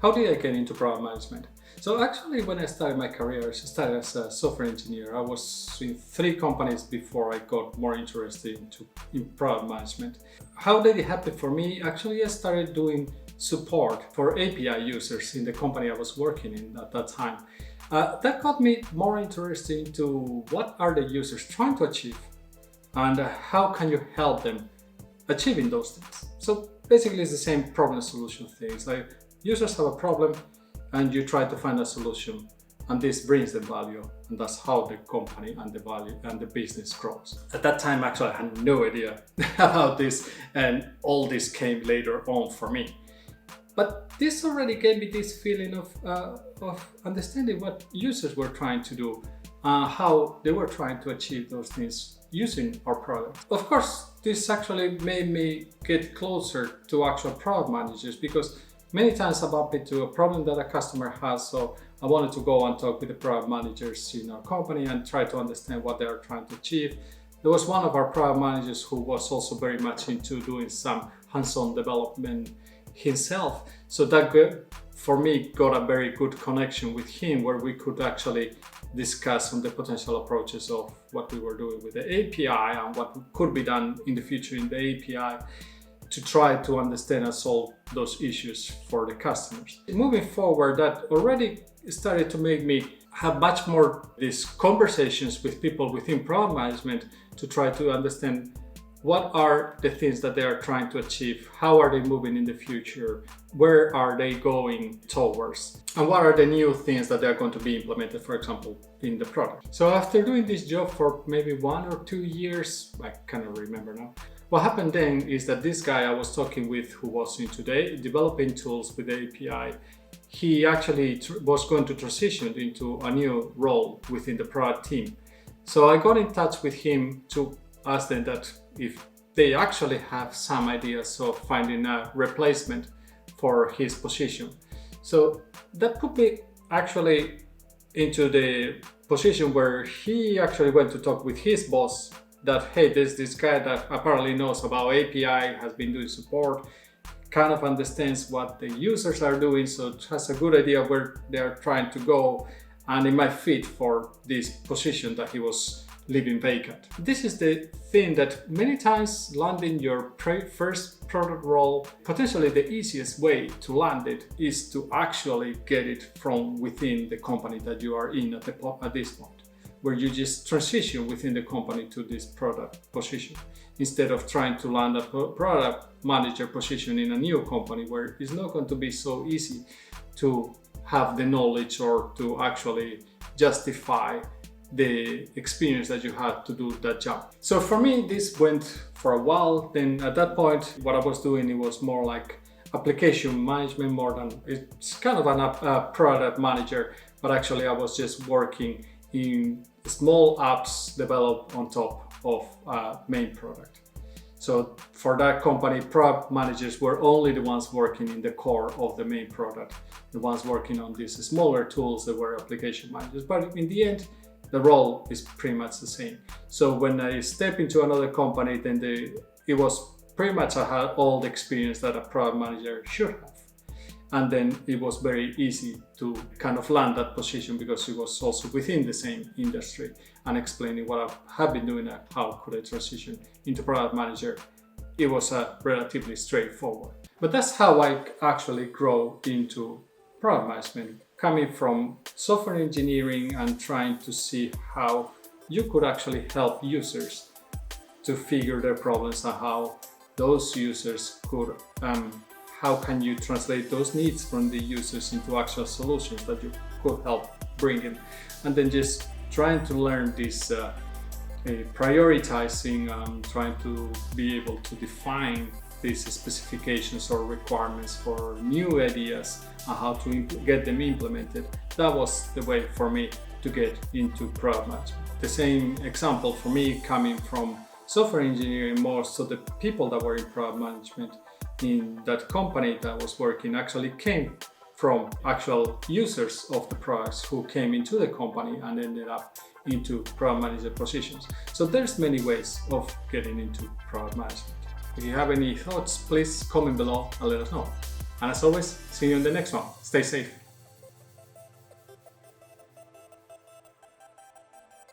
How did I get into product management? So actually, when I started my career, I started as a software engineer. I was in 3 companies before I got more interested in product management. How did it happen for me? Actually, I started doing support for API users in the company I was working in at that time. That got me more interested into what are the users trying to achieve and how can you help them achieving those things. So basically it's the same problem solution things. Like users have a problem and you try to find a solution, and this brings them value, and that's how the company and the value and the business grows. At that time actually I had no idea about this, and all this came later on for me. But this already gave me this feeling of understanding what users were trying to do, how they were trying to achieve those things using our product. Of course, this actually made me get closer to actual product managers, because many times I bump into a problem that a customer has, so I wanted to go and talk with the product managers in our company and try to understand what they are trying to achieve. There was one of our product managers who was also very much into doing some hands-on development himself. So that for me got a very good connection with him, where we could actually discuss on the potential approaches of what we were doing with the API and what could be done in the future in the API to try to understand and solve those issues for the customers. Moving forward, that already started to make me have much more these conversations with people within product management to try to understand what are the things that they are trying to achieve, how are they moving in the future, where are they going towards, and what are the new things that they are going to be implemented, for example, in the product. So after doing this job for maybe 1 or 2 years, I cannot remember now, what happened then is that this guy I was talking with, who was into developing tools with the API, he actually was going to transition into a new role within the product team. So I got in touch with him to ask them that if they actually have some ideas of finding a replacement for his position. So that put me actually into the position where he actually went to talk with his boss that, hey, there's this guy that apparently knows about API, has been doing support, kind of understands what the users are doing, so has a good idea where they're trying to go, and it might fit for this position that he was leaving vacant. This is the thing that many times landing your first product role, potentially the easiest way to land it is to actually get it from within the company that you are in at this point, where you just transition within the company to this product position, instead of trying to land a product manager position in a new company, where it's not going to be so easy to have the knowledge or to actually justify the experience that you had to do that job. So for me, this went for a while. Then at that point, what I was doing, it was more like application management more than, it's kind of a product manager, but actually I was just working in small apps developed on top of main product. So for that company, product managers were only the ones working in the core of the main product. The ones working on these smaller tools that were application managers. But in the end, the role is pretty much the same. So when I step into another company, then it was pretty much, I had all the experience that a product manager should have. And then it was very easy to kind of land that position, because it was also within the same industry, and explaining what I have been doing and how could I transition into product manager. It was relatively straightforward. But that's how I actually grow into product management, coming from software engineering and trying to see how you could actually help users to figure their problems, and how those users could how can you translate those needs from the users into actual solutions that you could help bring in. And then just trying to learn this prioritizing, trying to be able to define these specifications or requirements for new ideas and how to get them implemented. That was the way for me to get into product management. The same example for me, coming from software engineering, most of the people that were in product management in that company that I was working actually came from actual users of the products who came into the company and ended up into product manager positions. So there's many ways of getting into product management. If you have any thoughts, please comment below and let us know. And as always, see you in the next one. Stay safe.